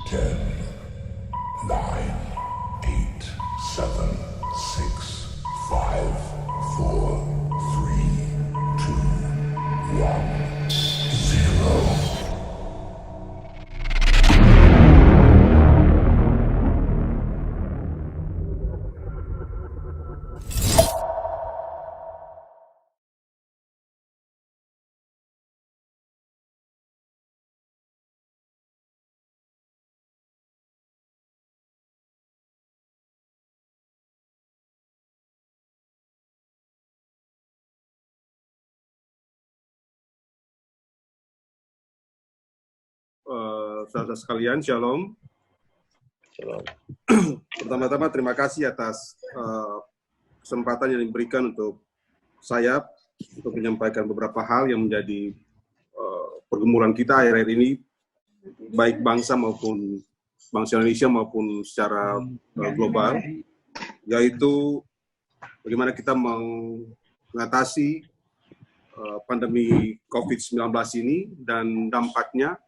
10, 9, 8, 7, 6, 5, 4, 3, 2, 1, 0. Saudara sekalian, Shalom. Shalom. Pertama-tama terima kasih atas kesempatan yang diberikan untuk saya untuk menyampaikan beberapa hal yang menjadi pergumulan kita akhir-akhir ini, baik bangsa maupun bangsa Indonesia maupun secara global, yaitu bagaimana kita mengatasi pandemi COVID-19 ini dan dampaknya,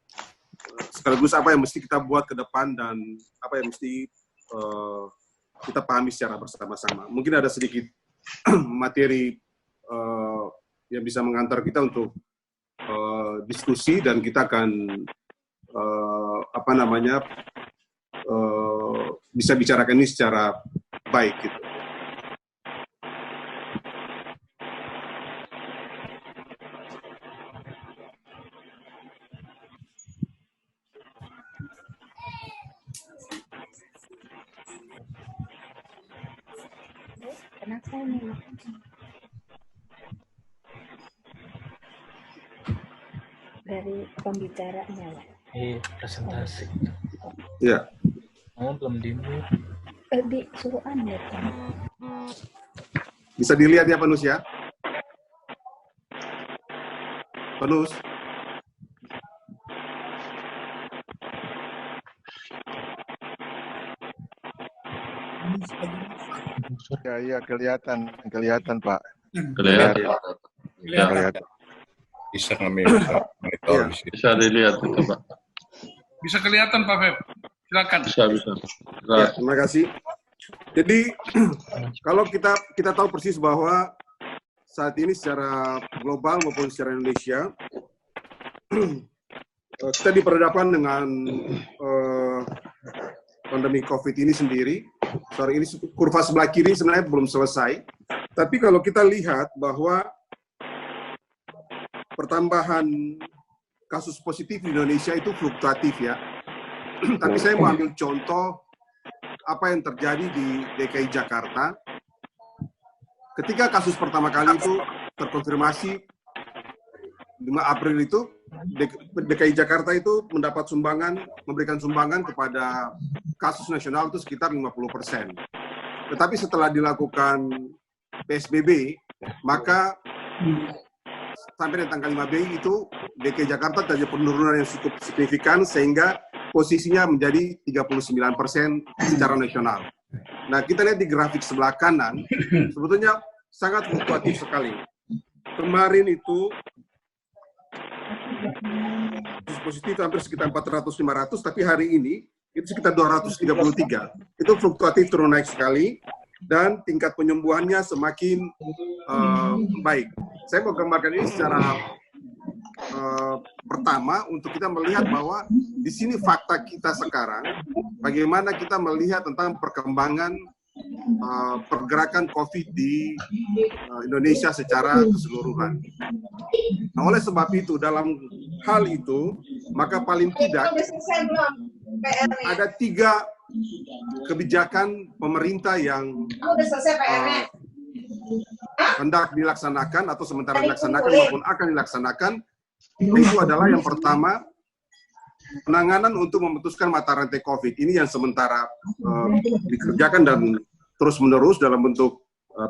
sekaligus apa yang mesti kita buat ke depan dan apa yang mesti kita pahami secara bersama-sama. Mungkin ada sedikit materi yang bisa mengantar kita untuk diskusi dan kita akan bisa bicarakan ini secara baik gitu. Kenapa ini? Dari pembicaranya, Pak. Presentasi. Ya. Oh, belum di-mute. Disuruh unmute, Pak. Bisa dilihat ya, Panus ya? Panus. Ya, kelihatan Pak. Kelihatan. Bisa kami monitor. Bisa dilihat itu, Pak. Bisa kelihatan, Pak Feb. Silakan. Bisa. Ya, terima kasih. Jadi kalau kita tahu persis bahwa saat ini secara global maupun secara Indonesia kita diperhadapkan dengan pandemi COVID ini sendiri. Sorry, ini kurva sebelah kiri sebenarnya belum selesai. Tapi kalau kita lihat bahwa pertambahan kasus positif di Indonesia itu fluktuatif ya. Tapi saya mau ambil contoh apa yang terjadi di DKI Jakarta. Ketika kasus pertama kali itu terkonfirmasi 5 April itu, DKI Jakarta itu memberikan sumbangan kepada kasus nasional itu sekitar 50%. Tetapi setelah dilakukan PSBB, maka sampai tanggal 5 Mei itu DKI Jakarta terjadi penurunan yang cukup signifikan sehingga posisinya menjadi 39% secara nasional. Nah, kita lihat di grafik sebelah kanan, sebetulnya sangat fluktuatif sekali. Kemarin itu positif hampir sekitar 400-500, tapi hari ini itu sekitar 233. Itu fluktuatif turun naik sekali, dan tingkat penyembuhannya semakin baik. Saya mau gambarkan ini secara pertama untuk kita melihat bahwa di sini fakta kita sekarang, bagaimana kita melihat tentang perkembangan pergerakan COVID di Indonesia secara keseluruhan. Nah, oleh sebab itu, dalam hal itu, maka paling tidak ada 3 kebijakan pemerintah yang hendak dilaksanakan atau sementara dilaksanakan maupun akan dilaksanakan. Itu adalah yang pertama, penanganan untuk memutuskan mata rantai COVID. Ini yang sementara dikerjakan dan terus-menerus dalam bentuk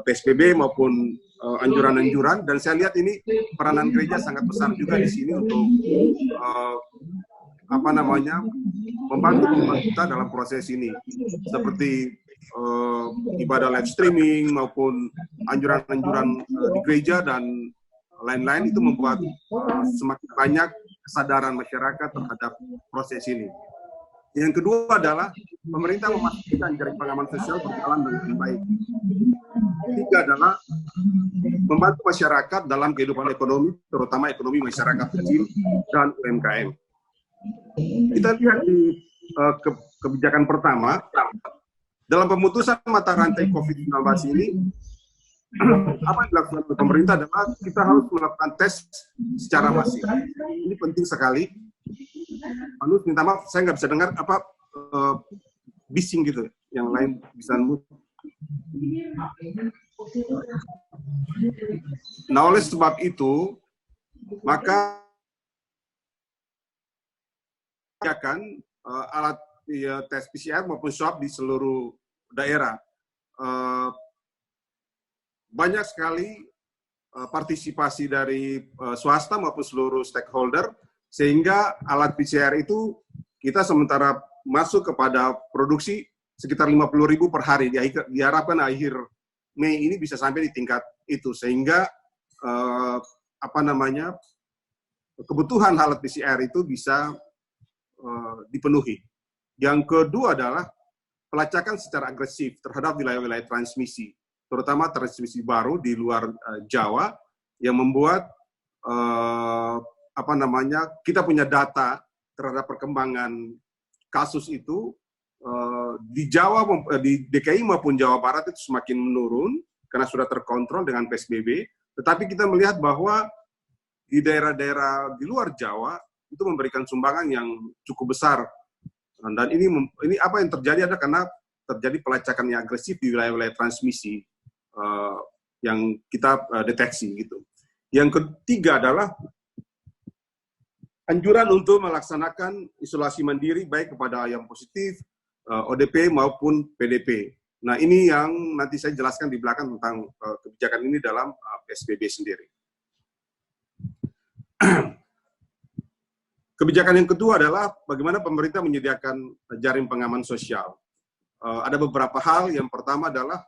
PSBB maupun anjuran-anjuran. Dan saya lihat ini peranan gereja sangat besar juga di sini untuk membantu kita dalam proses ini. Seperti ibadah live streaming maupun anjuran-anjuran di gereja dan lain-lain, itu membuat semakin banyak kesadaran masyarakat terhadap proses ini. Yang kedua adalah pemerintah memastikan jaring pengaman sosial berjalan dengan baik. Ketiga adalah membantu masyarakat dalam kehidupan ekonomi, terutama ekonomi masyarakat kecil dan UMKM. Kita lihat di kebijakan pertama, dalam pemutusan mata rantai COVID-19 ini, apa yang dilakukan oleh pemerintah adalah kita harus melakukan tes secara masif. Ini penting sekali. Lalu minta maaf, saya nggak bisa dengar bising gitu. Yang lain bisa mute. Nah, oleh sebab itu, maka akan alat tes PCR maupun swab di seluruh daerah. Banyak sekali partisipasi dari swasta maupun seluruh stakeholder, sehingga alat PCR itu kita sementara masuk kepada produksi sekitar 50.000 per hari. Diharapkan akhir Mei ini bisa sampai di tingkat itu, sehingga kebutuhan alat PCR itu bisa dipenuhi. Yang kedua adalah pelacakan secara agresif terhadap wilayah-wilayah transmisi, terutama transmisi baru di luar Jawa, yang membuat kita punya data terhadap perkembangan kasus itu di DKI maupun Jawa Barat itu semakin menurun karena sudah terkontrol dengan PSBB. Tetapi kita melihat bahwa di daerah-daerah di luar Jawa itu memberikan sumbangan yang cukup besar. Dan ini apa yang terjadi adalah karena terjadi pelacakan yang agresif di wilayah-wilayah transmisi yang kita deteksi gitu. Yang ketiga adalah anjuran untuk melaksanakan isolasi mandiri baik kepada yang positif, ODP maupun PDP. Nah, ini yang nanti saya jelaskan di belakang tentang kebijakan ini dalam PSBB sendiri. Kebijakan yang kedua adalah bagaimana pemerintah menyediakan jaring pengaman sosial. Ada beberapa hal. Yang pertama adalah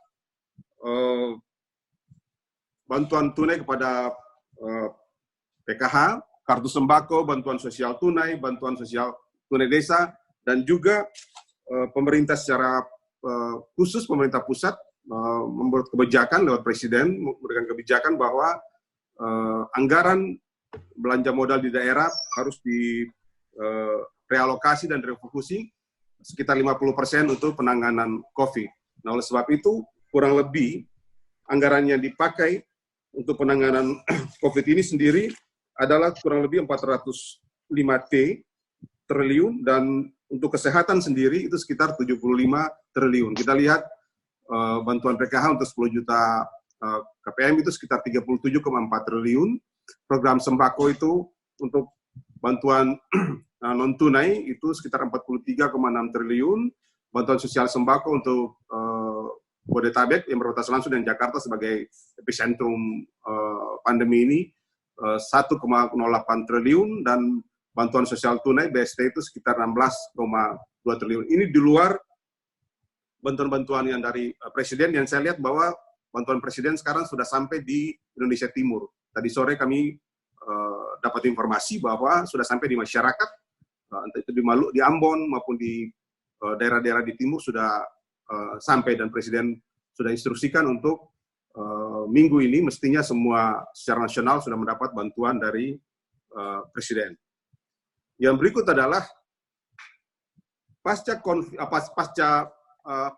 bantuan tunai kepada PKH, kartu sembako, bantuan sosial tunai, bantuan sosial tunai desa, dan juga pemerintah secara khusus, pemerintah pusat membuat kebijakan lewat Presiden, memberikan kebijakan bahwa anggaran belanja modal di daerah harus direalokasi dan direfokusi sekitar 50% untuk penanganan COVID. Nah, oleh sebab itu, kurang lebih anggaran yang dipakai untuk penanganan COVID ini sendiri adalah kurang lebih 405 triliun, dan untuk kesehatan sendiri itu sekitar 75 triliun. Kita lihat bantuan PKH untuk 10 juta KPM itu sekitar 37,4 triliun. Program sembako itu untuk bantuan non-tunai itu sekitar 43,6 triliun. Bantuan sosial sembako untuk Bodetabek yang berbatasan langsung dengan Jakarta sebagai epicentrum pandemi ini 1,08 triliun, dan bantuan sosial tunai BST itu sekitar 16,2 triliun. Ini di luar bantuan-bantuan yang dari Presiden, yang saya lihat bahwa bantuan Presiden sekarang sudah sampai di Indonesia Timur. Tadi sore kami dapat informasi bahwa sudah sampai di masyarakat, entah itu di Ambon maupun di daerah-daerah di timur sudah sampai, dan Presiden sudah instruksikan untuk minggu ini mestinya semua secara nasional sudah mendapat bantuan dari Presiden. Yang berikut adalah pasca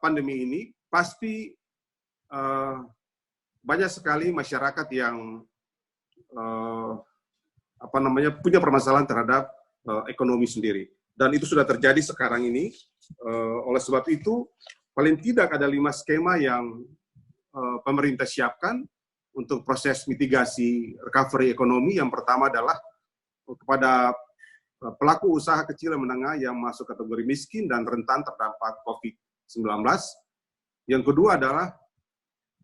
pandemi ini pasti banyak sekali masyarakat yang punya permasalahan terhadap ekonomi sendiri, dan itu sudah terjadi sekarang ini. Oleh sebab itu, paling tidak ada 5 skema yang pemerintah siapkan untuk proses mitigasi recovery ekonomi. Yang pertama adalah kepada pelaku usaha kecil dan menengah yang masuk kategori miskin dan rentan terdampak COVID-19. Yang kedua adalah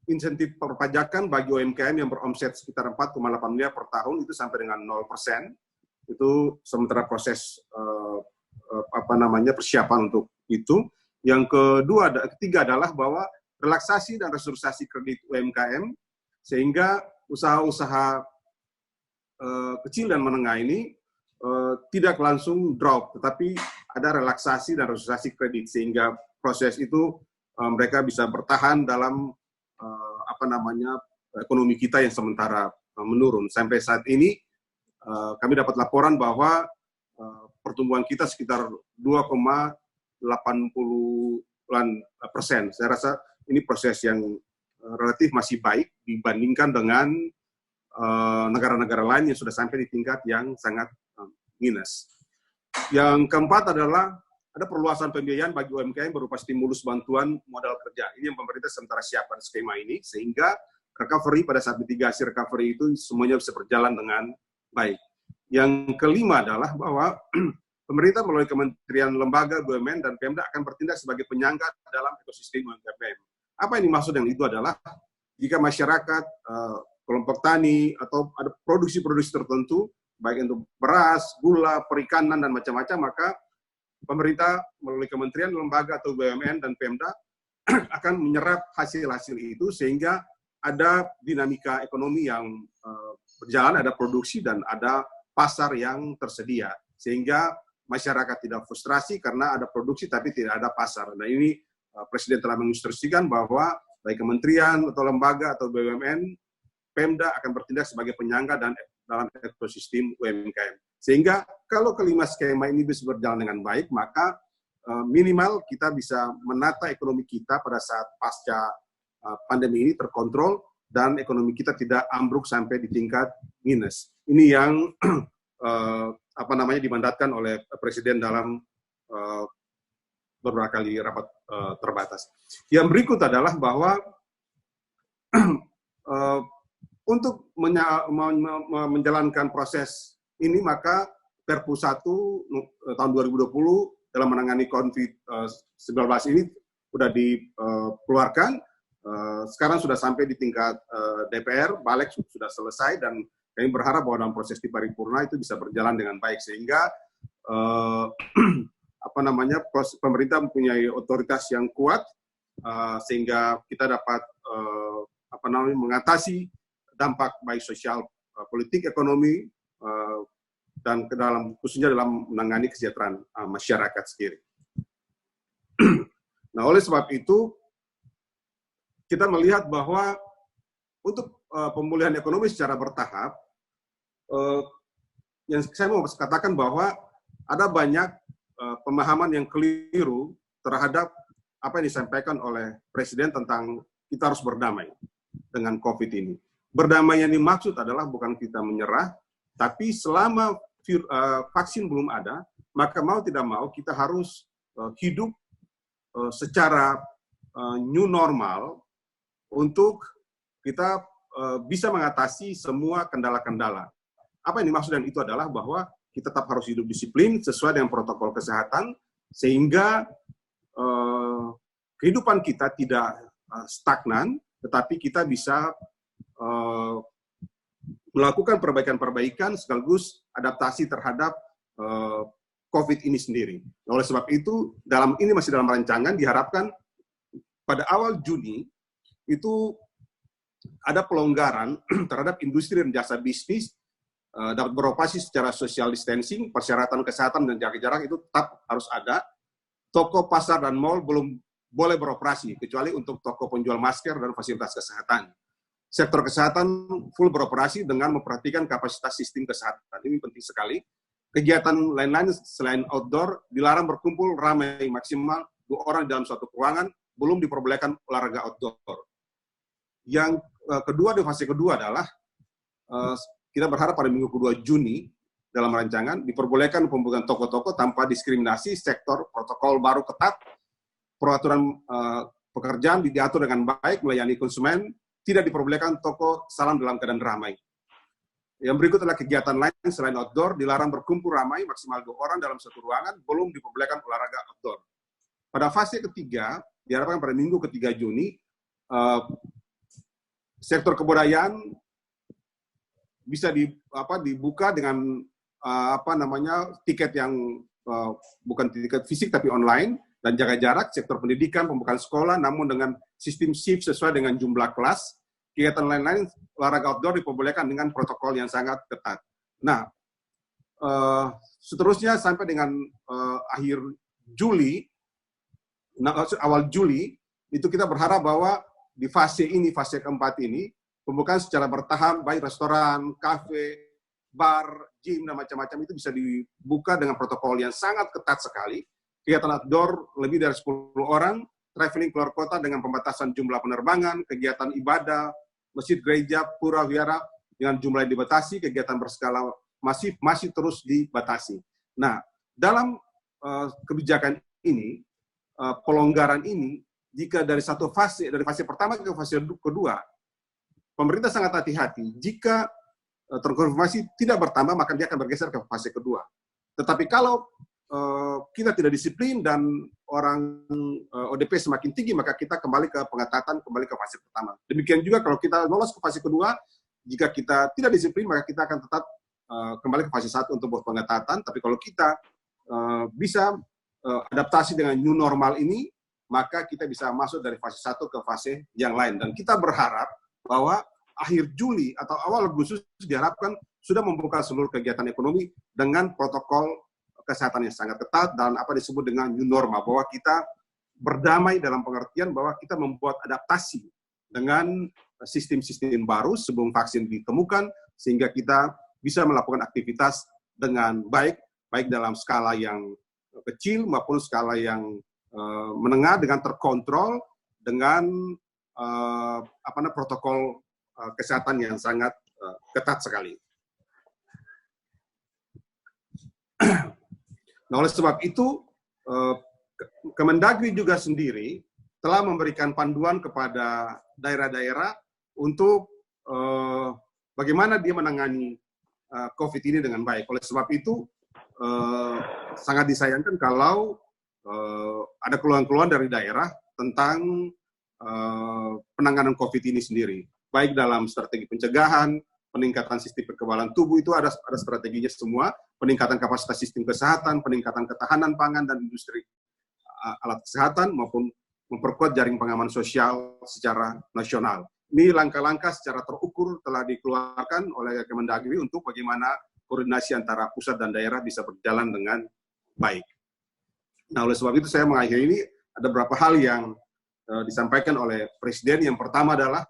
insentif perpajakan bagi UMKM yang beromset sekitar 4,8 miliar per tahun, itu sampai dengan 0%. Itu sementara proses persiapan untuk itu. Yang ketiga adalah bahwa relaksasi dan restrukturisasi kredit UMKM, sehingga usaha-usaha kecil dan menengah ini tidak langsung drop, tetapi ada relaksasi dan restrukturisasi kredit sehingga proses itu mereka bisa bertahan dalam ekonomi kita yang sementara menurun. Sampai saat ini kami dapat laporan bahwa pertumbuhan kita sekitar 2,80%. Saya rasa ini proses yang relatif masih baik dibandingkan dengan negara-negara lain yang sudah sampai di tingkat yang sangat minus. Yang keempat adalah ada perluasan pembiayaan bagi UMKM berupa stimulus bantuan modal kerja. Ini yang pemerintah sementara siapkan skema ini, sehingga recovery pada saat mitigasi recovery itu semuanya bisa berjalan dengan baik. Yang kelima adalah bahwa pemerintah melalui kementerian, lembaga, BUMN, dan Pemda akan bertindak sebagai penyangga dalam ekosistem UMKM. Apa yang dimaksud dengan itu adalah jika masyarakat, kelompok tani, atau ada produksi-produksi tertentu, baik untuk beras, gula, perikanan, dan macam-macam, maka pemerintah melalui kementerian, lembaga, atau BUMN, dan Pemda akan menyerap hasil-hasil itu sehingga ada dinamika ekonomi yang berjalan, ada produksi, dan ada pasar yang tersedia. Sehingga masyarakat tidak frustrasi karena ada produksi tapi tidak ada pasar. Nah ini Presiden telah menginstruksikan bahwa baik kementerian atau lembaga atau BUMN, Pemda akan bertindak sebagai penyangga dan dalam ekosistem UMKM. Sehingga kalau kelima skema ini bisa berjalan dengan baik, maka minimal kita bisa menata ekonomi kita pada saat pasca pandemi ini terkontrol dan ekonomi kita tidak ambruk sampai di tingkat minus. Ini yang dimandatkan oleh Presiden dalam beberapa kali rapat terbatas. Yang berikut adalah bahwa untuk menjalankan proses ini, maka Perpu 1 tahun 2020 dalam menangani COVID-19 ini sudah dikeluarkan. Sekarang sudah sampai di tingkat DPR, Balik sudah selesai, dan kami berharap bahwa dalam proses di paripurna itu bisa berjalan dengan baik sehingga pemerintah mempunyai otoritas yang kuat sehingga kita dapat mengatasi dampak baik sosial, politik, ekonomi, dan khususnya dalam menangani kesejahteraan masyarakat sendiri. Nah, oleh sebab itu kita melihat bahwa untuk pemulihan ekonomi secara bertahap, yang saya mau katakan bahwa ada banyak pemahaman yang keliru terhadap apa yang disampaikan oleh Presiden tentang kita harus berdamai dengan COVID ini. Berdamai yang dimaksud adalah bukan kita menyerah, tapi selama vaksin belum ada, maka mau tidak mau kita harus hidup secara new normal untuk kita bisa mengatasi semua kendala-kendala. Apa yang dimaksud dengan itu adalah bahwa kita tetap harus hidup disiplin sesuai dengan protokol kesehatan, sehingga kehidupan kita tidak stagnan, tetapi kita bisa melakukan perbaikan-perbaikan sekaligus adaptasi terhadap COVID ini sendiri. Oleh sebab itu, masih dalam rancangan, diharapkan pada awal Juni itu ada pelonggaran terhadap industri dan jasa bisnis dapat beroperasi secara social distancing, persyaratan kesehatan dan jaga jarak itu tetap harus ada. Toko, pasar, dan mal belum boleh beroperasi, kecuali untuk toko penjual masker dan fasilitas kesehatan. Sektor kesehatan full beroperasi dengan memperhatikan kapasitas sistem kesehatan. Ini penting sekali. Kegiatan lain-lain selain outdoor dilarang berkumpul ramai maksimal 2 orang dalam suatu ruangan, belum diperbolehkan olahraga outdoor. Yang kedua, di fase kedua adalah kita berharap pada minggu kedua Juni dalam rancangan diperbolehkan pembukaan toko-toko tanpa diskriminasi, sektor protokol baru ketat, peraturan pekerjaan diatur dengan baik, melayani konsumen, tidak diperbolehkan toko salam dalam keadaan ramai. Yang berikut adalah kegiatan lain selain outdoor, dilarang berkumpul ramai maksimal 2 orang dalam satu ruangan, belum diperbolehkan olahraga outdoor. Pada fase ketiga, diharapkan pada minggu ketiga Juni, sektor kebudayaan bisa dibuka dengan tiket yang bukan tiket fisik tapi online dan jaga jarak. Sektor pendidikan, pembukaan sekolah, namun dengan sistem shift sesuai dengan jumlah kelas. Kegiatan lain-lain olahraga outdoor diperbolehkan dengan protokol yang sangat ketat. Nah, seterusnya sampai dengan akhir Juli, awal Juli, itu kita berharap bahwa di fase ini, fase keempat ini, pembukaan secara bertahap, baik restoran, kafe, bar, gym, dan macam-macam itu bisa dibuka dengan protokol yang sangat ketat sekali. Kegiatan outdoor lebih dari 10 orang, traveling keluar kota dengan pembatasan jumlah penerbangan, kegiatan ibadah, masjid, gereja, pura, wihara, dengan jumlah yang dibatasi, kegiatan berskala masif masih terus dibatasi. Nah, dalam kebijakan ini, pelonggaran ini, jika dari satu fase, dari fase pertama ke fase kedua, pemerintah sangat hati-hati. Jika terkonfirmasi tidak bertambah, maka dia akan bergeser ke fase kedua. Tetapi kalau kita tidak disiplin dan orang ODP semakin tinggi, maka kita kembali ke pengetatan, kembali ke fase pertama. Demikian juga kalau kita lolos ke fase kedua, jika kita tidak disiplin, maka kita akan tetap kembali ke fase 1 untuk buat pengetatan. Tapi kalau kita bisa adaptasi dengan new normal ini, maka kita bisa masuk dari fase 1 ke fase yang lain. Dan kita berharap bahwa akhir Juli atau awal Agustus diharapkan sudah membuka seluruh kegiatan ekonomi dengan protokol kesehatan yang sangat ketat dan apa disebut dengan new normal, bahwa kita berdamai dalam pengertian bahwa kita membuat adaptasi dengan sistem-sistem baru sebelum vaksin ditemukan, sehingga kita bisa melakukan aktivitas dengan baik dalam skala yang kecil maupun skala yang menengah, dengan terkontrol, dengan protokol kesehatan yang sangat ketat sekali. Nah, oleh sebab itu, Kemendagri juga sendiri telah memberikan panduan kepada daerah-daerah untuk bagaimana dia menangani COVID ini dengan baik. Oleh sebab itu, sangat disayangkan kalau ada keluhan-keluhan dari daerah tentang penanganan COVID ini sendiri. Baik dalam strategi pencegahan, peningkatan sistem kekebalan tubuh, itu ada strateginya semua, peningkatan kapasitas sistem kesehatan, peningkatan ketahanan pangan dan industri alat kesehatan, maupun memperkuat jaring pengaman sosial secara nasional. Ini langkah-langkah secara terukur telah dikeluarkan oleh Kemendagri untuk bagaimana koordinasi antara pusat dan daerah bisa berjalan dengan baik. Nah, oleh sebab itu saya mengakhiri ini, ada beberapa hal yang disampaikan oleh Presiden. Yang pertama adalah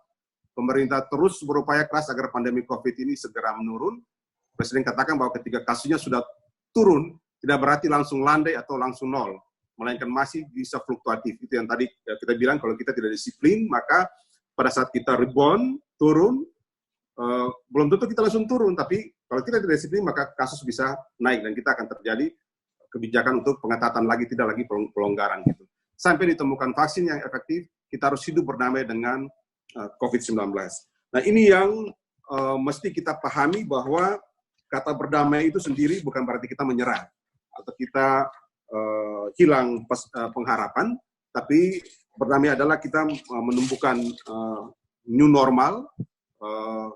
pemerintah terus berupaya keras agar pandemi COVID ini segera menurun. Presiden katakan bahwa ketika kasusnya sudah turun, tidak berarti langsung landai atau langsung nol, melainkan masih bisa fluktuatif. Itu yang tadi kita bilang, kalau kita tidak disiplin, maka pada saat kita rebound, turun, belum tentu kita langsung turun, tapi kalau kita tidak disiplin, maka kasus bisa naik, dan kita akan terjadi kebijakan untuk pengetatan lagi, tidak lagi pelonggaran. Gitu. Sampai ditemukan vaksin yang efektif, kita harus hidup berdamai dengan COVID-19. Nah, ini yang mesti kita pahami, bahwa kata berdamai itu sendiri bukan berarti kita menyerah atau kita hilang pengharapan, tapi berdamai adalah kita menumbuhkan new normal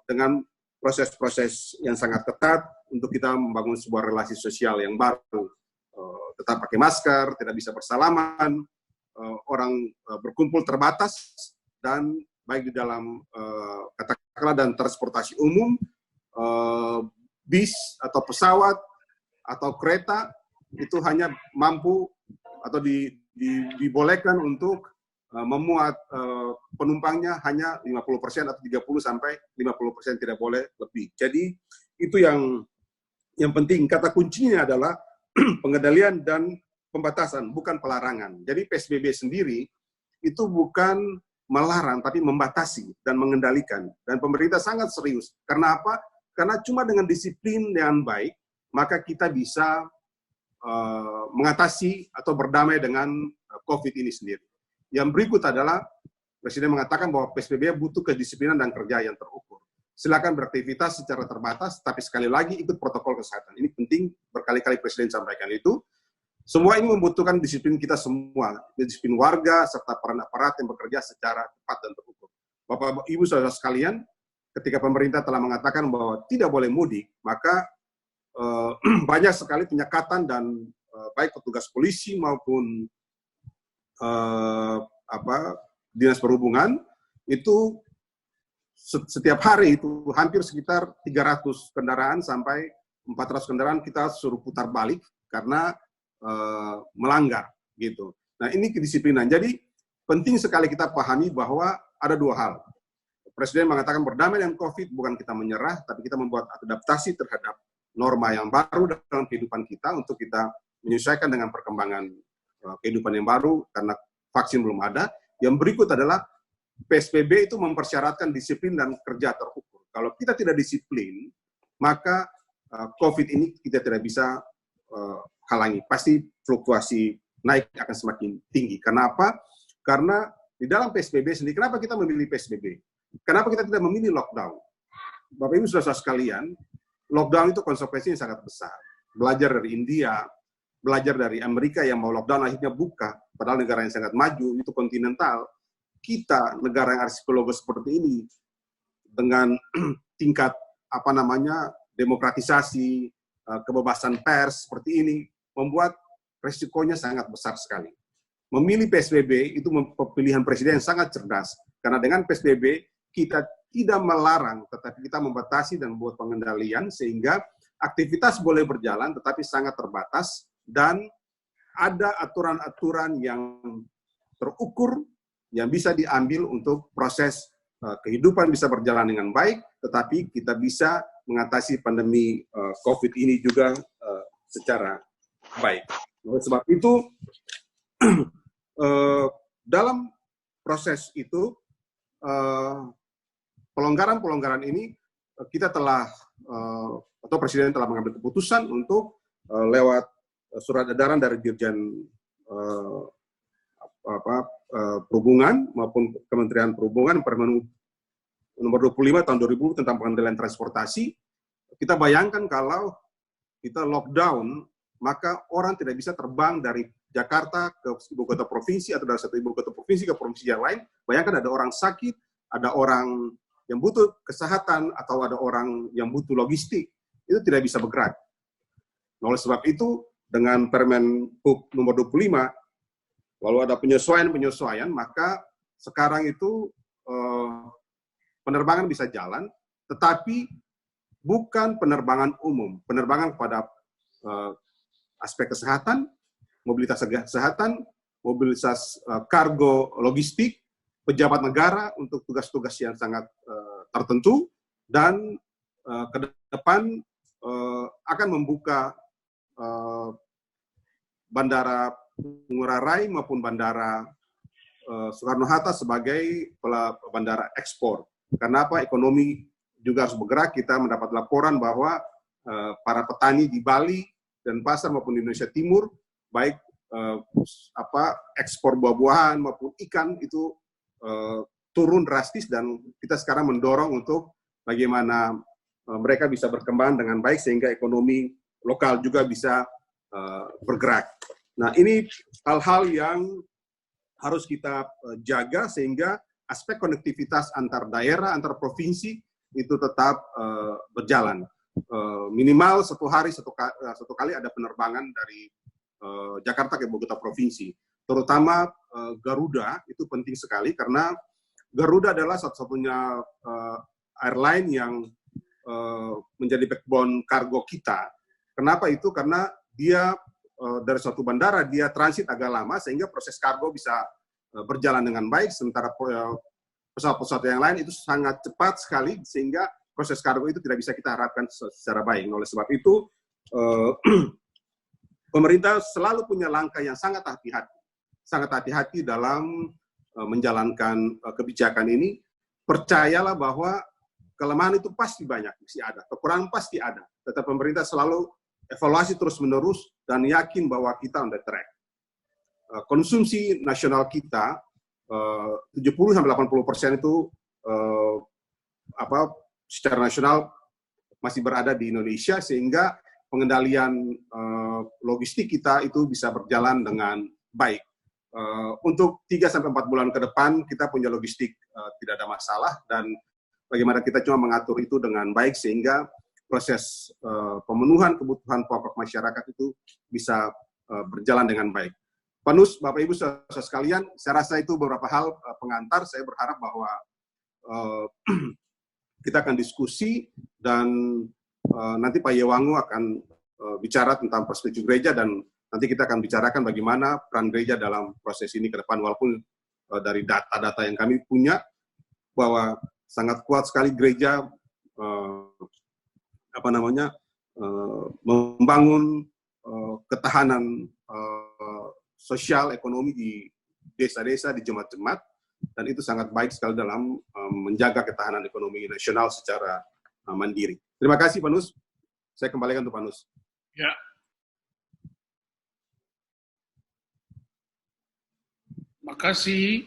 dengan proses-proses yang sangat ketat untuk kita membangun sebuah relasi sosial yang baru. Tetap pakai masker, tidak bisa bersalaman, orang berkumpul terbatas, dan baik di dalam katakanlah dan transportasi umum, bis atau pesawat atau kereta, itu hanya mampu atau dibolehkan untuk memuat penumpangnya hanya 50% atau 30-50%, tidak boleh lebih. Jadi itu yang penting. Kata kuncinya adalah pengendalian dan pembatasan, bukan pelarangan. Jadi PSBB sendiri itu bukan melarang, tapi membatasi dan mengendalikan. Dan pemerintah sangat serius. Karena apa? Karena cuma dengan disiplin yang baik, maka kita bisa mengatasi atau berdamai dengan COVID ini sendiri. Yang berikut adalah, Presiden mengatakan bahwa PSBB butuh kedisiplinan dan kerja yang terukur. Silakan beraktivitas secara terbatas, tapi sekali lagi ikut protokol kesehatan. Ini penting, berkali-kali Presiden sampaikan itu. Semua ini membutuhkan disiplin kita semua, disiplin warga, serta peran aparat yang bekerja secara cepat dan terukur. Bapak, Ibu, saudara sekalian, ketika pemerintah telah mengatakan bahwa tidak boleh mudik, maka banyak sekali penyekatan dan baik petugas polisi maupun dinas perhubungan itu setiap hari itu hampir sekitar 300 kendaraan sampai 400 kendaraan kita suruh putar balik karena melanggar gitu. Nah, ini kedisiplinan. Jadi penting sekali kita pahami bahwa ada dua hal. Presiden mengatakan berdamai dengan COVID, bukan kita menyerah, tapi kita membuat adaptasi terhadap norma yang baru dalam kehidupan kita untuk kita menyesuaikan dengan perkembangan kehidupan yang baru karena vaksin belum ada. Yang berikut adalah PSBB itu mempersyaratkan disiplin dan kerja terukur. Kalau kita tidak disiplin, maka COVID ini kita tidak bisa halangi. Pasti fluktuasi naik akan semakin tinggi. Kenapa? Karena di dalam PSBB sendiri, kenapa kita memilih PSBB? Kenapa kita tidak memilih lockdown? Bapak Ibu saudara sekalian, lockdown itu konsekuensinya sangat besar. Belajar dari India, belajar dari Amerika yang mau lockdown akhirnya buka, padahal negara yang sangat maju, itu kontinental. Kita, negara yang archipelago seperti ini, dengan tingkat demokratisasi, kebebasan pers seperti ini, membuat resikonya sangat besar sekali. Memilih PSBB itu pilihan presiden yang sangat cerdas, karena dengan PSBB kita tidak melarang, tetapi kita membatasi dan membuat pengendalian sehingga aktivitas boleh berjalan, tetapi sangat terbatas dan ada aturan-aturan yang terukur yang bisa diambil untuk proses kehidupan bisa berjalan dengan baik, tetapi kita bisa mengatasi pandemi COVID ini juga secara baik. Oleh sebab itu, dalam proses itu, pelonggaran-pelonggaran ini kita telah atau Presiden telah mengambil keputusan untuk lewat surat edaran dari Dirjen Perhubungan maupun Kementerian Perhubungan Permen nomor 25 tahun 2000 tentang pengendalian transportasi. Kita bayangkan kalau kita lockdown, maka orang tidak bisa terbang dari Jakarta ke ibu kota provinsi atau dari satu ibu kota provinsi ke provinsi yang lain. Bayangkan ada orang sakit, ada orang yang butuh kesehatan, atau ada orang yang butuh logistik, itu tidak bisa bergerak. Oleh sebab itu, dengan Permen Hub nomor 25, lalu ada penyesuaian-penyesuaian, maka sekarang itu penerbangan bisa jalan, tetapi bukan penerbangan umum. Penerbangan pada aspek kesehatan, mobilitas kesehatan, mobilitas kargo logistik, pejabat negara untuk tugas-tugas yang sangat tertentu, dan ke depan akan membuka Bandara Ngurah Rai maupun Bandara Soekarno-Hatta sebagai bandara ekspor. Karena apa? Ekonomi juga harus bergerak. Kita mendapat laporan bahwa para petani di Bali dan pasar maupun di Indonesia Timur, baik ekspor buah-buahan maupun ikan itu turun drastis, dan kita sekarang mendorong untuk bagaimana mereka bisa berkembang dengan baik sehingga ekonomi lokal juga bisa bergerak. Nah, ini hal-hal yang harus kita jaga sehingga aspek konektivitas antar daerah, antar provinsi itu tetap berjalan. Minimal satu hari satu kali ada penerbangan dari Jakarta ke ibu kota provinsi. Terutama Garuda itu penting sekali karena Garuda adalah satu-satunya airline yang menjadi backbone kargo kita. Kenapa itu? Karena dia dari suatu bandara dia transit agak lama sehingga proses kargo bisa berjalan dengan baik, sementara pesawat-pesawat yang lain itu sangat cepat sekali sehingga proses kargo itu tidak bisa kita harapkan secara baik. Oleh sebab itu pemerintah selalu punya langkah yang sangat hati-hati dalam menjalankan kebijakan ini. Percayalah bahwa kelemahan itu pasti banyak, pasti ada, kekurangan pasti ada. Tetapi pemerintah selalu evaluasi terus-menerus dan yakin bahwa kita on the track. Konsumsi nasional kita 70-80% itu secara nasional masih berada di Indonesia, sehingga pengendalian logistik kita itu bisa berjalan dengan baik. Untuk 3-4 bulan ke depan kita punya logistik tidak ada masalah, dan bagaimana kita cuma mengatur itu dengan baik sehingga proses pemenuhan kebutuhan pokok masyarakat itu bisa berjalan dengan baik. Panus, Bapak Ibu saudara sekalian, saya rasa itu beberapa hal pengantar. Saya berharap bahwa kita akan diskusi dan nanti Pak Yewangu akan bicara tentang perspektif gereja, dan nanti kita akan bicarakan bagaimana peran gereja dalam proses ini ke depan. Walaupun dari data-data yang kami punya, bahwa sangat kuat sekali gereja membangun ketahanan sosial ekonomi di desa-desa, di jemaat-jemaat, dan itu sangat baik sekali dalam menjaga ketahanan ekonomi nasional secara mandiri. Terima kasih Pak Nus. Saya kembalikan untuk Pak Nus. Ya. Makasih.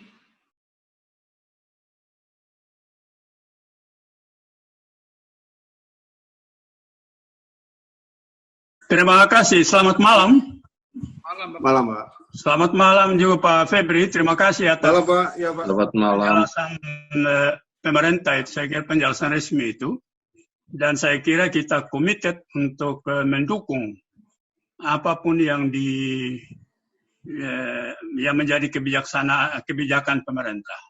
Terima kasih. Selamat malam. Malam, Pak. Selamat malam juga Pak Febri. Terima kasih atas Malam, Pak. Ya, Pak. Selamat malam. penjelasan pemerintah itu. Saya kira penjelasan resmi itu. Dan saya kira kita committed untuk mendukung apapun yang yang menjadi kebijakan pemerintah.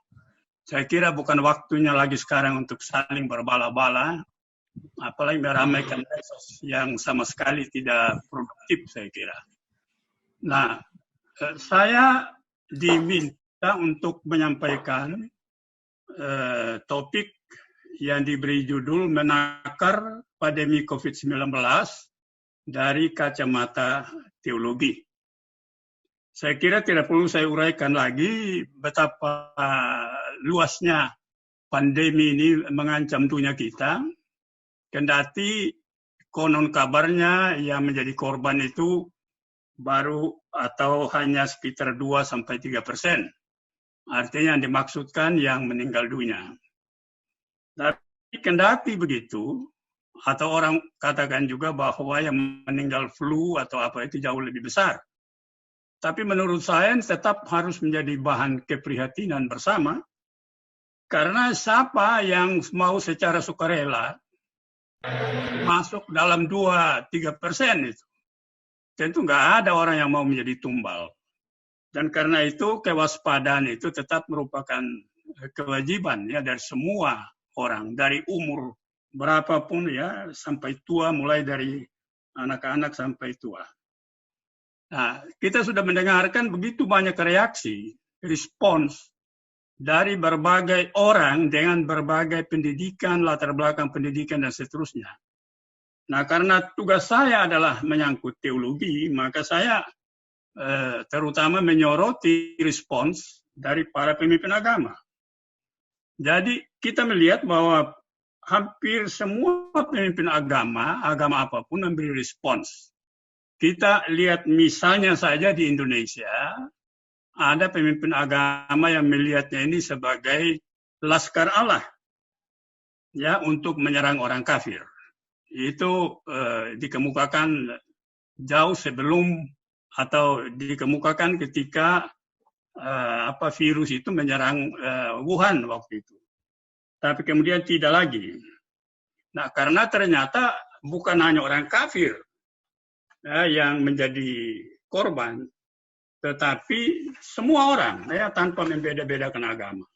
Saya kira bukan waktunya lagi sekarang untuk saling berbala-bala, apalagi meramaikan medsos yang sama sekali tidak produktif, saya kira. Nah, saya diminta untuk menyampaikan topik yang diberi judul menakar pandemi COVID-19 dari kacamata teologi. Saya kira tidak perlu saya uraikan lagi betapa luasnya pandemi ini mengancam dunia kita. Kendati konon kabarnya yang menjadi korban itu baru atau hanya sekitar 2-3%. Artinya yang dimaksudkan yang meninggal dunia. Tapi kendati begitu, atau orang katakan juga bahwa yang meninggal flu atau apa itu jauh lebih besar. Tapi menurut saya tetap harus menjadi bahan keprihatinan bersama, karena siapa yang mau secara sukarela masuk dalam 2-3% itu, tentu nggak ada orang yang mau menjadi tumbal. Dan karena itu kewaspadaan itu tetap merupakan kewajiban ya dari semua orang, dari umur berapapun ya sampai tua, mulai dari anak-anak sampai tua. Nah, kita sudah mendengarkan begitu banyak reaksi, respons dari berbagai orang dengan berbagai pendidikan, latar belakang pendidikan dan seterusnya. Nah, karena tugas saya adalah menyangkut teologi, maka saya terutama menyoroti respons dari para pemimpin agama. Jadi kita melihat bahwa hampir semua pemimpin agama apapun memberi respons. Kita lihat misalnya saja di Indonesia, ada pemimpin agama yang melihatnya ini sebagai laskar Allah, ya, untuk menyerang orang kafir. Itu dikemukakan jauh sebelum atau dikemukakan ketika virus itu menyerang Wuhan waktu itu. Tapi kemudian tidak lagi. Nah, karena ternyata bukan hanya orang kafir yang menjadi korban, tetapi semua orang ya, tanpa membeda-bedakan agama.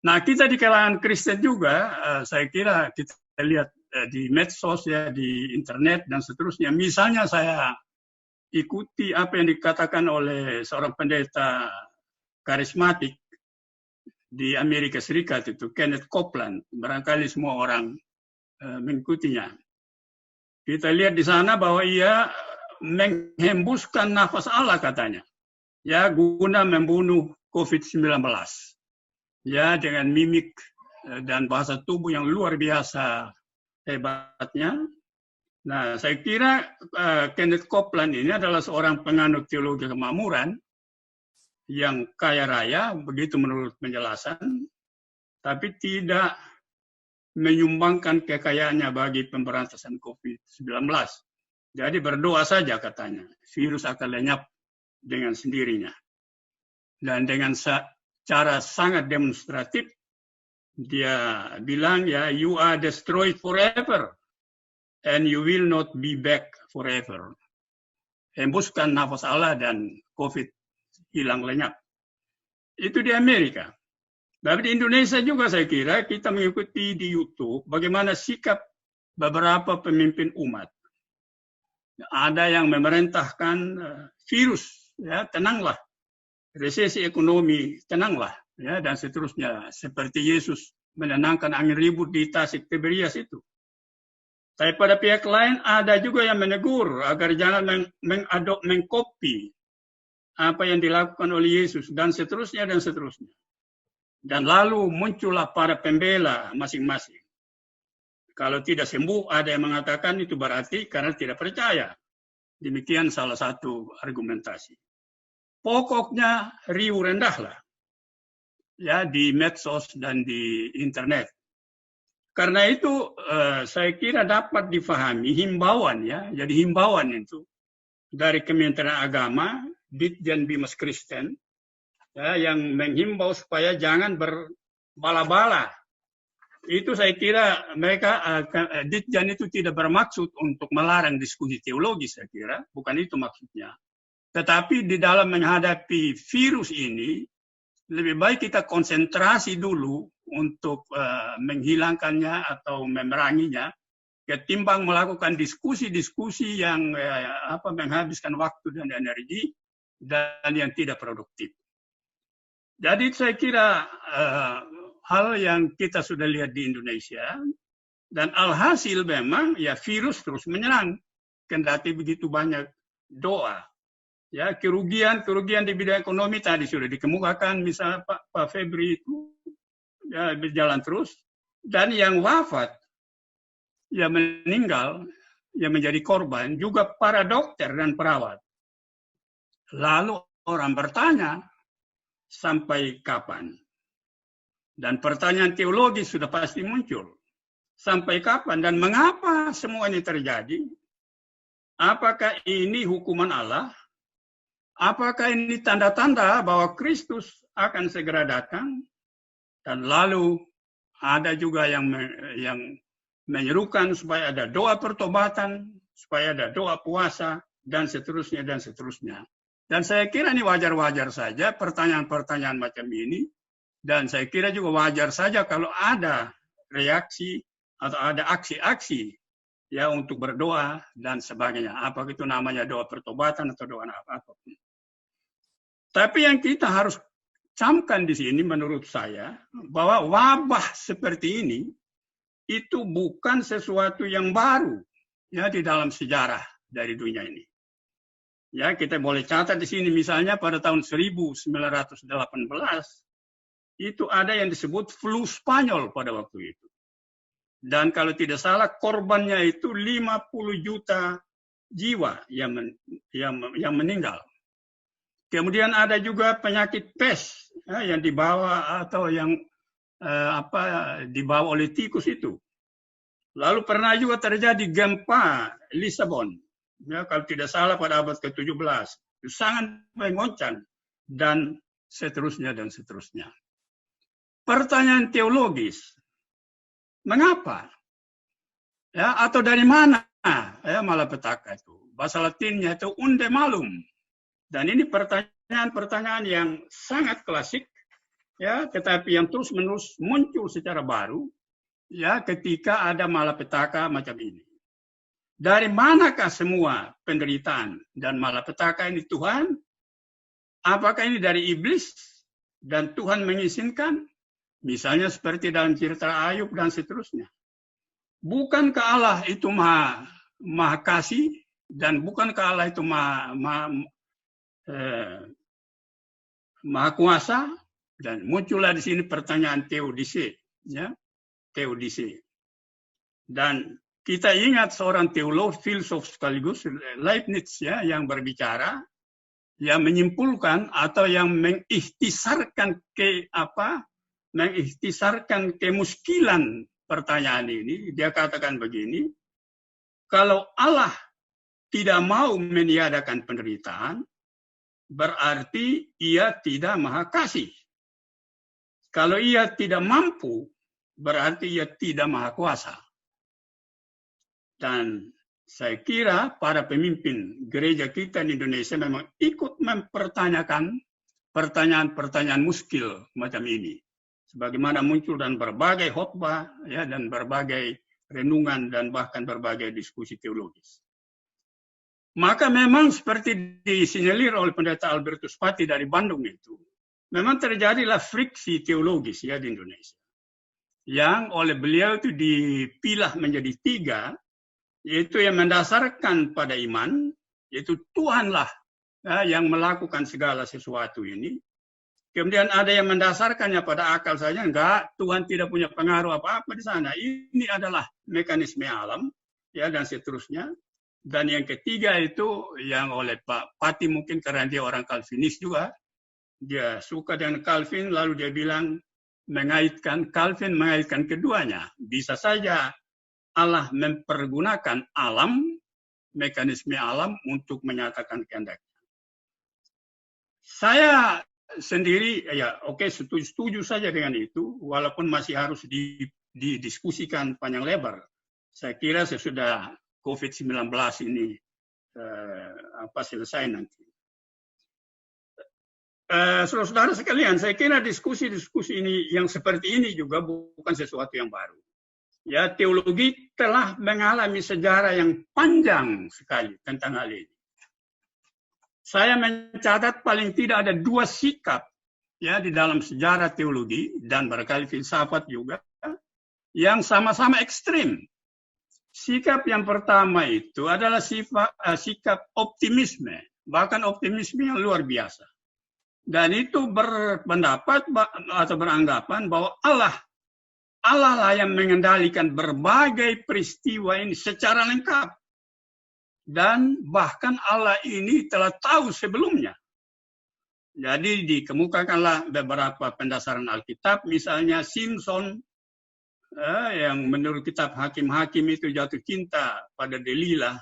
Nah, kita di kalangan Kristen juga, saya kira kita lihat di medsos ya, di internet dan seterusnya. Misalnya saya ikuti apa yang dikatakan oleh seorang pendeta karismatik di Amerika Serikat itu, Kenneth Copeland. Barangkali semua orang mengikutinya. Kita lihat di sana bahwa ia menghembuskan nafas Allah katanya, ya, guna membunuh COVID-19, ya, dengan mimik dan bahasa tubuh yang luar biasa hebatnya. Nah, saya kira Kenneth Copeland ini adalah seorang penganut teologi kemakmuran yang kaya raya, begitu menurut penjelasan, tapi tidak menyumbangkan kekayaannya bagi pemberantasan COVID-19. Jadi berdoa saja katanya, virus akan lenyap dengan sendirinya. Dan dengan cara sangat demonstratif, dia bilang ya, you are destroyed forever and you will not be back forever. Hembuskan nafas Allah dan COVID hilang lenyap. Itu di Amerika. Tapi di Indonesia juga saya kira kita mengikuti di YouTube bagaimana sikap beberapa pemimpin umat. Ada yang memerintahkan virus, ya tenanglah, resesi ekonomi, tenanglah, ya dan seterusnya. Seperti Yesus menenangkan angin ribut di Tasik Tiberias itu. Tapi pada pihak lain ada juga yang menegur agar jangan mengcopy apa yang dilakukan oleh Yesus dan seterusnya dan seterusnya. Dan lalu muncullah para pembela masing-masing. Kalau tidak sembuh, ada yang mengatakan itu berarti karena tidak percaya. Demikian salah satu argumentasi. Pokoknya riuh rendahlah ya di medsos dan di internet. Karena itu saya kira dapat difahami himbauan ya. Jadi himbauan itu dari Kementerian Agama, Ditjen Bimas Kristen, ya, yang menghimbau supaya jangan berbala-bala. Itu saya kira mereka, Ditjen itu tidak bermaksud untuk melarang diskusi teologi, saya kira. Bukan itu maksudnya. Tetapi di dalam menghadapi virus ini, lebih baik kita konsentrasi dulu untuk menghilangkannya atau memeranginya, ketimbang melakukan diskusi-diskusi yang menghabiskan waktu dan energi dan yang tidak produktif. Jadi saya kira hal yang kita sudah lihat di Indonesia, dan alhasil memang ya virus terus menyerang, kendati begitu banyak doa. Ya kerugian di bidang ekonomi tadi sudah dikemukakan, misalnya Pak Febri itu ya, berjalan terus, dan yang wafat, yang meninggal, yang menjadi korban juga para dokter dan perawat. Lalu orang bertanya, sampai kapan? Dan pertanyaan teologis sudah pasti muncul. Sampai kapan dan mengapa semua ini terjadi? Apakah ini hukuman Allah? Apakah ini tanda-tanda bahwa Kristus akan segera datang? Dan lalu ada juga yang menyerukan supaya ada doa pertobatan, supaya ada doa puasa, dan seterusnya, dan seterusnya. Dan saya kira ini wajar-wajar saja pertanyaan-pertanyaan macam ini. Dan saya kira juga wajar saja kalau ada reaksi atau ada aksi-aksi ya untuk berdoa dan sebagainya. Apakah itu namanya doa pertobatan atau doa apapun. Tapi yang kita harus camkan di sini menurut saya bahwa wabah seperti ini itu bukan sesuatu yang baru ya di dalam sejarah dari dunia ini. Ya, kita boleh catat di sini misalnya pada tahun 1918 itu ada yang disebut flu Spanyol pada waktu itu. Dan kalau tidak salah korbannya itu 50 juta jiwa yang meninggal. Kemudian ada juga penyakit pes ya, yang dibawa atau yang dibawa oleh tikus itu. Lalu pernah juga terjadi gempa Lisabon. Ya, kalau tidak salah pada abad ke-17. Itu sangat mengoncang dan seterusnya dan seterusnya. Pertanyaan teologis, mengapa? Ya, atau dari mana? Ya, malapetaka itu. Bahasa Latinnya itu unde malum. Dan ini pertanyaan-pertanyaan yang sangat klasik, ya, tetapi yang terus-menerus muncul secara baru, ya, ketika ada malapetaka macam ini. Dari manakah semua penderitaan dan malapetaka ini Tuhan? Apakah ini dari iblis dan Tuhan mengizinkan? Misalnya seperti dalam cerita Ayub dan seterusnya. Bukankah Allah itu maha kasih dan bukankah Allah itu maha kuasa? Dan muncullah di sini pertanyaan teodise, ya, teodise. Dan kita ingat seorang teolog, filsuf sekaligus Leibniz ya, yang berbicara, yang menyimpulkan atau yang mengikhtisarkan kemuskilan pertanyaan ini. Dia katakan begini, kalau Allah tidak mau meniadakan penderitaan, berarti ia tidak maha kasih. Kalau ia tidak mampu, berarti ia tidak maha kuasa. Dan saya kira para pemimpin gereja kita di Indonesia memang ikut mempertanyakan pertanyaan-pertanyaan muskil macam ini. Sebagaimana muncul dan berbagai khotbah ya, dan berbagai renungan, dan bahkan berbagai diskusi teologis. Maka memang seperti disinyalir oleh Pendeta Albertus Pati dari Bandung itu, memang terjadilah friksi teologis ya di Indonesia. Yang oleh beliau itu dipilah menjadi 3, yaitu yang mendasarkan pada iman, yaitu Tuhanlah yang melakukan segala sesuatu ini. Kemudian ada yang mendasarkannya pada akal saja, enggak, Tuhan tidak punya pengaruh apa-apa di sana. Ini adalah mekanisme alam, ya, dan seterusnya. Dan yang ketiga itu yang oleh Pak Pati mungkin karena dia orang Calvinis juga, dia suka dengan Calvin, lalu dia bilang Calvin mengaitkan keduanya. Bisa saja Allah mempergunakan alam, mekanisme alam untuk menyatakan kehendaknya. Saya sendiri, ya oke, setuju saja dengan itu, walaupun masih harus didiskusikan panjang lebar. Saya kira sesudah COVID-19 ini selesai nanti. Saudara-saudara sekalian, saya kira diskusi-diskusi ini yang seperti ini juga bukan sesuatu yang baru. Ya, teologi telah mengalami sejarah yang panjang sekali tentang hal ini. Saya mencatat paling tidak ada 2 sikap ya di dalam sejarah teologi dan barangkali filsafat juga yang sama-sama ekstrim. Sikap yang pertama itu adalah sikap optimisme, bahkan optimisme yang luar biasa. Dan itu berpendapat atau beranggapan bahwa Allah lah yang mengendalikan berbagai peristiwa ini secara lengkap. Dan bahkan Allah ini telah tahu sebelumnya. Jadi dikemukakanlah beberapa pendasaran Alkitab, misalnya Simpson yang menurut kitab Hakim-Hakim itu jatuh cinta pada Delilah,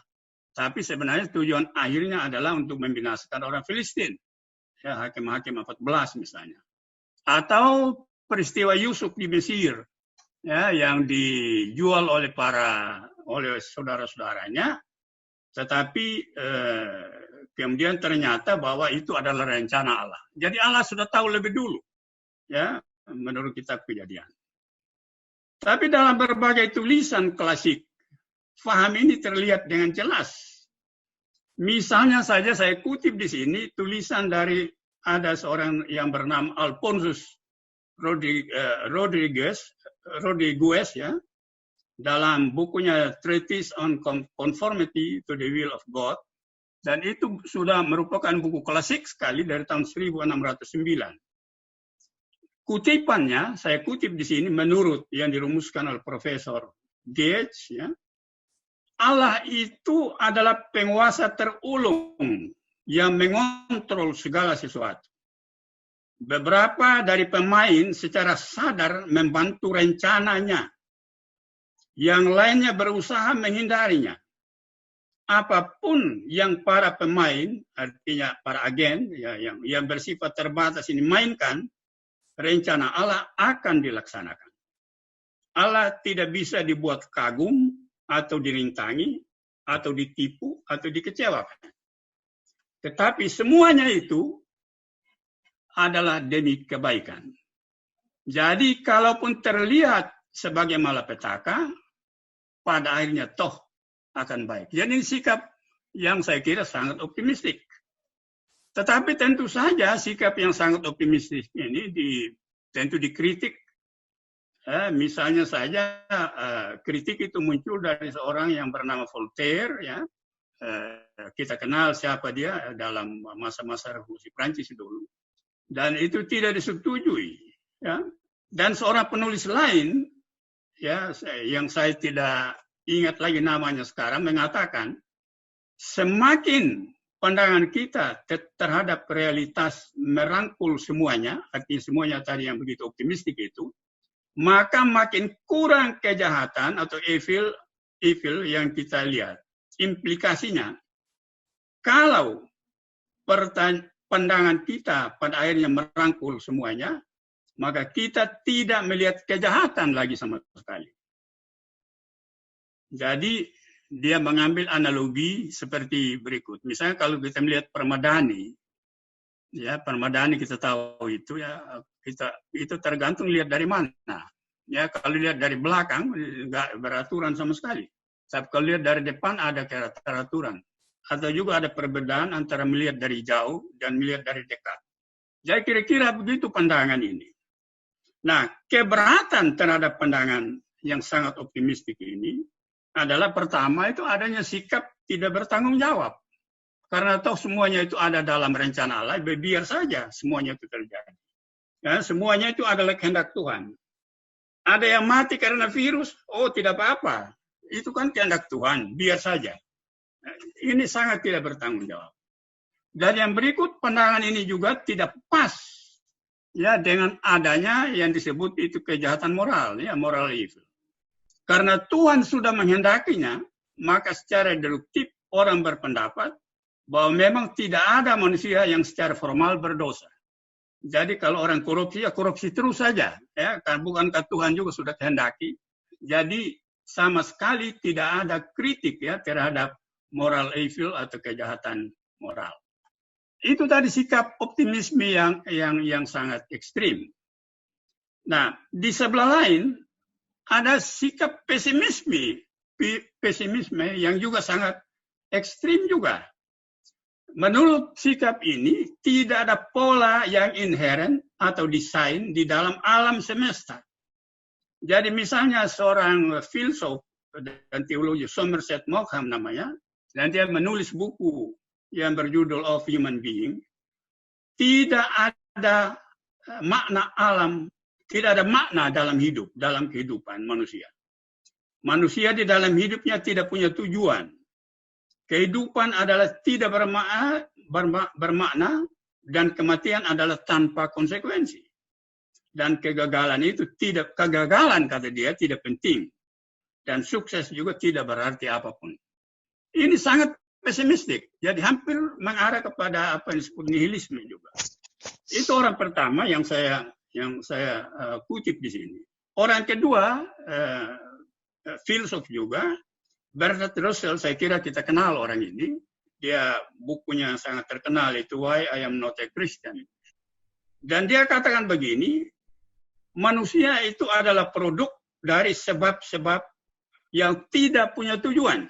tapi sebenarnya tujuan akhirnya adalah untuk membinasakan orang Filistin. Ya, Hakim-Hakim 14 misalnya. Atau peristiwa Yusuf di Mesir, ya, yang dijual oleh saudara-saudaranya. Tetapi kemudian ternyata bahwa itu adalah rencana Allah. Jadi Allah sudah tahu lebih dulu, ya, menurut kitab Kejadian. Tapi dalam berbagai tulisan klasik, faham ini terlihat dengan jelas. Misalnya saja saya kutip di sini tulisan dari ada seorang yang bernama Alphonsus Rodriguez, ya, dalam bukunya Treatise on Conformity to the Will of God, dan itu sudah merupakan buku klasik sekali dari tahun 1609. Kutipannya, saya kutip di sini menurut yang dirumuskan oleh Profesor Gates, ya, Allah itu adalah penguasa terulung yang mengontrol segala sesuatu. Beberapa dari pemain secara sadar membantu rencananya. Yang lainnya berusaha menghindarinya. Apapun yang para pemain, artinya para agen ya, yang bersifat terbatas ini mainkan, rencana Allah akan dilaksanakan. Allah tidak bisa dibuat kagum atau dirintangi atau ditipu atau dikecewakan. Tetapi semuanya itu adalah demi kebaikan. Jadi kalaupun terlihat sebagai malapetaka, pada akhirnya toh akan baik. Jadi sikap yang saya kira sangat optimistik. Tetapi tentu saja sikap yang sangat optimistik ini tentu dikritik. Misalnya saja kritik itu muncul dari seorang yang bernama Voltaire. Ya. Kita kenal siapa dia dalam masa-masa revolusi Prancis dulu. Dan itu tidak disetujui. Ya. Dan seorang penulis lain, ya, yang saya tidak ingat lagi namanya sekarang, mengatakan semakin pandangan kita terhadap realitas merangkul semuanya, artinya semuanya tadi yang begitu optimistik itu, maka makin kurang kejahatan atau evil yang kita lihat. Implikasinya, kalau pandangan kita pada akhirnya merangkul semuanya, maka kita tidak melihat kejahatan lagi sama sekali. Jadi dia mengambil analogi seperti berikut. Misalnya kalau kita melihat permadani, ya permadani kita tahu itu ya itu tergantung lihat dari mana. Ya, kalau lihat dari belakang nggak beraturan sama sekali. Tapi kalau lihat dari depan ada keteraturan. Atau juga ada perbedaan antara melihat dari jauh dan melihat dari dekat. Jadi kira-kira begitu pandangan ini. Nah, keberatan terhadap pandangan yang sangat optimistik ini adalah pertama itu adanya sikap tidak bertanggung jawab. Karena toh semuanya itu ada dalam rencana Allah, biar saja semuanya itu terjadi. Ya, semuanya itu adalah kehendak Tuhan. Ada yang mati karena virus, oh tidak apa-apa. Itu kan kehendak Tuhan, biar saja. Ini sangat tidak bertanggung jawab. Dan yang berikut, pandangan ini juga tidak pas ya dengan adanya yang disebut itu kejahatan moral, ya moral evil. Karena Tuhan sudah menghendakinya, maka secara deduktif orang berpendapat bahwa memang tidak ada manusia yang secara formal berdosa. Jadi kalau orang korupsi, ya korupsi terus saja. Ya, bukankah Tuhan juga sudah kehendaki? Jadi sama sekali tidak ada kritik ya terhadap moral evil atau kejahatan moral. Itu tadi sikap optimisme yang sangat ekstrim. Nah, di sebelah lain ada sikap pesimisme yang juga sangat ekstrim juga. Menurut sikap ini, tidak ada pola yang inherent atau desain di dalam alam semesta. Jadi misalnya seorang filsuf dan teologi Somerset Maugham namanya, dan dia menulis buku yang berjudul Of Human Being, tidak ada makna alam, tidak ada makna dalam hidup, dalam kehidupan manusia. Manusia di dalam hidupnya tidak punya tujuan. Kehidupan adalah tidak bermakna dan kematian adalah tanpa konsekuensi. Dan kegagalan itu tidak, kegagalan kata dia tidak penting. Dan sukses juga tidak berarti apapun. Ini sangat pesimistik. Jadi hampir mengarah kepada apa yang disebut nihilisme juga. Itu orang pertama yang saya kutip di sini. Orang kedua, filsuf juga, Bertrand Russell, saya kira kita kenal orang ini. Dia bukunya sangat terkenal, itu Why I Am Not a Christian. Dan dia katakan begini, manusia itu adalah produk dari sebab-sebab yang tidak punya tujuan.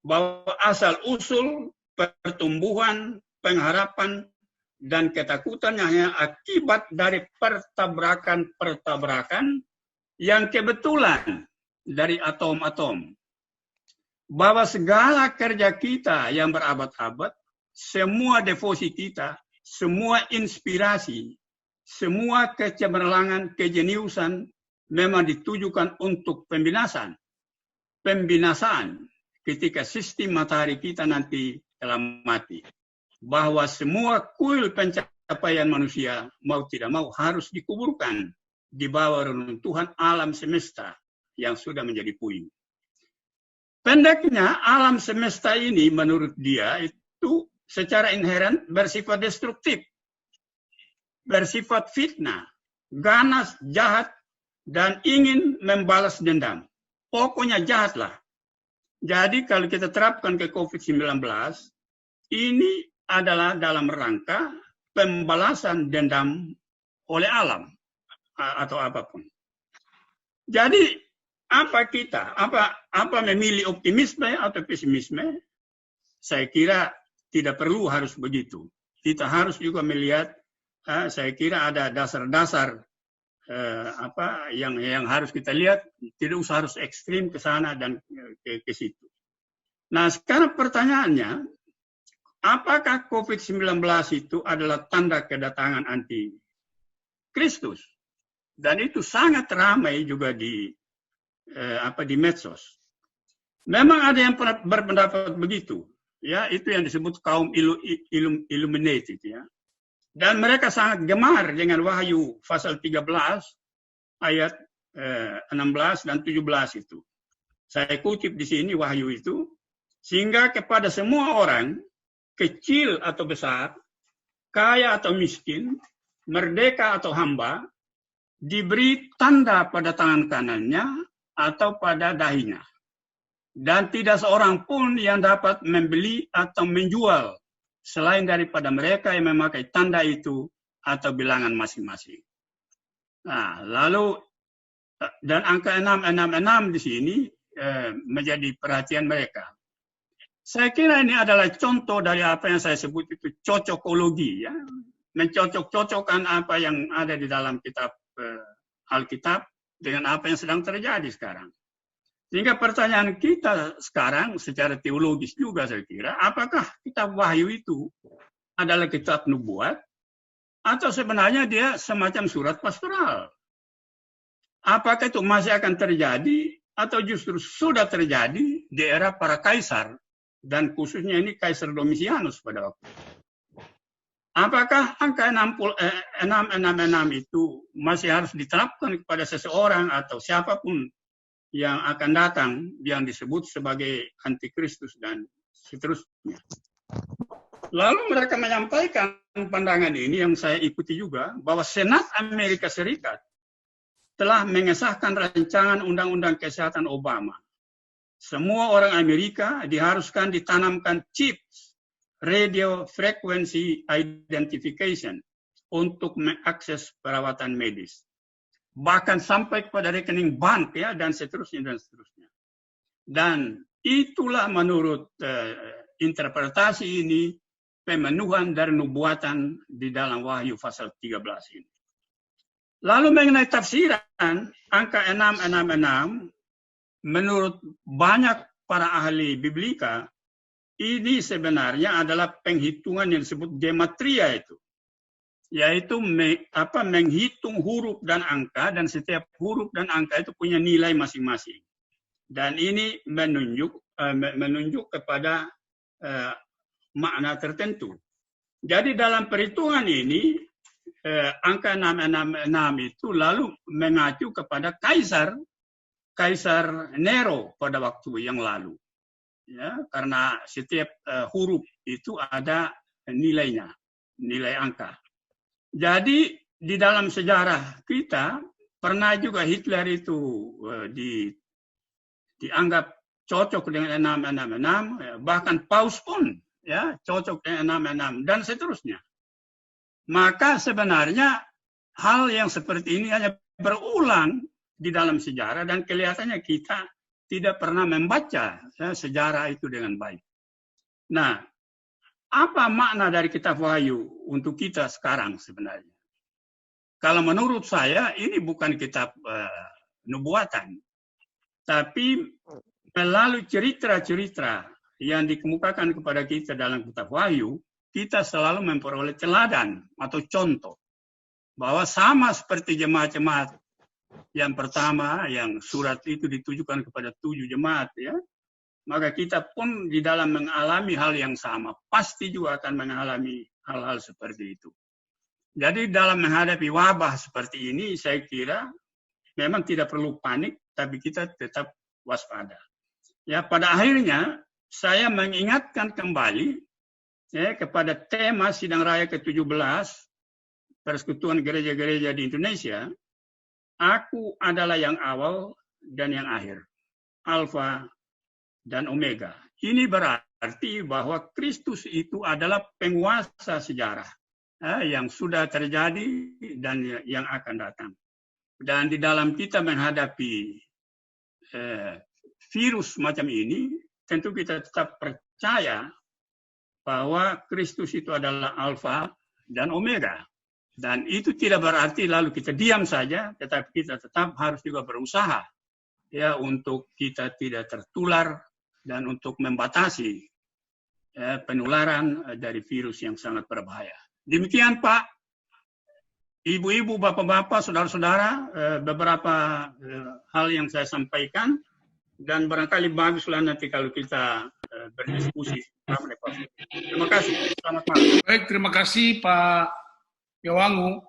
Bahwa asal-usul pertumbuhan, pengharapan, dan ketakutan hanya akibat dari pertabrakan-pertabrakan yang kebetulan dari atom-atom. Bahwa segala kerja kita yang berabad-abad, semua devosi kita, semua inspirasi, semua kecemerlangan, kejeniusan memang ditujukan untuk pembinasaan. Pembinasaan ketika sistem matahari kita nanti telah mati. Bahwa semua kuil pencapaian manusia, mau tidak mau, harus dikuburkan di bawah reruntuhan alam semesta yang sudah menjadi puing. Pendeknya, alam semesta ini menurut dia itu secara inherent bersifat destruktif, bersifat fitnah, ganas, jahat, dan ingin membalas dendam. Pokoknya jahatlah. Jadi kalau kita terapkan ke COVID-19, ini adalah dalam rangka pembalasan dendam oleh alam atau apapun. Jadi apa kita? Apa memilih optimisme atau pesimisme? Saya kira tidak perlu harus begitu. Kita harus juga melihat, saya kira ada dasar-dasar yang harus kita lihat, tidak usah harus ekstrim ke sana dan ke situ. Nah, sekarang pertanyaannya, apakah COVID-19 itu adalah tanda kedatangan anti Kristus? Dan itu sangat ramai juga di medsos. Memang ada yang berpendapat begitu, ya, itu yang disebut kaum illuminated, ya. Dan mereka sangat gemar dengan Wahyu pasal 13 ayat 16 dan 17 itu. Saya kutip di sini Wahyu itu, sehingga kepada semua orang, kecil atau besar, kaya atau miskin, merdeka atau hamba, diberi tanda pada tangan kanannya atau pada dahinya. Dan tidak seorang pun yang dapat membeli atau menjual selain daripada mereka yang memakai tanda itu atau bilangan masing-masing. Nah, lalu Dan angka 666 di sini menjadi perhatian mereka. Saya kira ini adalah contoh dari apa yang saya sebut itu cocokologi, ya, mencocok-cocokkan apa yang ada di dalam kitab Alkitab dengan apa yang sedang terjadi sekarang. Sehingga pertanyaan kita sekarang secara teologis juga saya kira, apakah kitab Wahyu itu adalah kitab nubuat atau sebenarnya dia semacam surat pastoral? Apakah itu masih akan terjadi atau justru sudah terjadi di era para kaisar dan khususnya ini Kaisar Domitianus pada waktu itu? Apakah angka 666 itu masih harus diterapkan kepada seseorang atau siapapun yang akan datang yang disebut sebagai antikristus dan seterusnya? Lalu mereka menyampaikan pandangan ini yang saya ikuti juga, bahwa Senat Amerika Serikat telah mengesahkan rancangan Undang-Undang Kesehatan Obama. Semua orang Amerika diharuskan ditanamkan chip radio frequency identification untuk mengakses perawatan medis. Bahkan sampai kepada rekening bank, ya, dan seterusnya dan seterusnya. Dan itulah menurut interpretasi ini pemenuhan dari nubuatan di dalam Wahyu pasal 13 ini. Lalu mengenai tafsiran angka 666, menurut banyak para ahli biblika, ini sebenarnya adalah penghitungan yang disebut gematria itu. Yaitu menghitung huruf dan angka, dan setiap huruf dan angka itu punya nilai masing-masing. Dan ini menunjuk kepada makna tertentu. Jadi dalam perhitungan ini, angka 666 itu lalu mengacu kepada Kaisar Nero pada waktu yang lalu. Ya, karena setiap huruf itu ada nilainya, nilai angka. Jadi di dalam sejarah kita pernah juga Hitler itu dianggap cocok dengan 666, bahkan Paus pun ya cocok dengan 666 dan seterusnya. Maka sebenarnya hal yang seperti ini hanya berulang di dalam sejarah dan kelihatannya kita tidak pernah membaca sejarah itu dengan baik. Nah, apa makna dari kitab Wahyu untuk kita sekarang sebenarnya? Kalau menurut saya ini bukan kitab nubuatan, tapi melalui cerita-cerita yang dikemukakan kepada kita dalam kitab Wahyu, kita selalu memperoleh teladan atau contoh bahwa sama seperti jemaat-jemaat yang pertama, yang surat itu ditujukan kepada 7 jemaat, ya, maka kita pun di dalam mengalami hal yang sama, pasti juga akan mengalami hal-hal seperti itu. Jadi dalam menghadapi wabah seperti ini, saya kira memang tidak perlu panik, tapi kita tetap waspada. Ya, pada akhirnya saya mengingatkan kembali ya, kepada tema Sidang Raya ke-17 Persekutuan Gereja-Gereja di Indonesia. Aku adalah yang awal dan yang akhir, Alfa dan Omega. Ini berarti bahwa Kristus itu adalah penguasa sejarah yang sudah terjadi dan yang akan datang. Dan di dalam kita menghadapi virus macam ini, tentu kita tetap percaya bahwa Kristus itu adalah Alfa dan Omega. Dan itu tidak berarti lalu kita diam saja, tetapi kita tetap harus juga berusaha ya untuk kita tidak tertular dan untuk membatasi penularan dari virus yang sangat berbahaya. Demikian Pak, Ibu-ibu, Bapak-bapak, Saudara-saudara, beberapa hal yang saya sampaikan dan barangkali baguslah nanti kalau kita berdiskusi. Terima kasih. Selamat malam. Baik, terima kasih Pak Yawangu.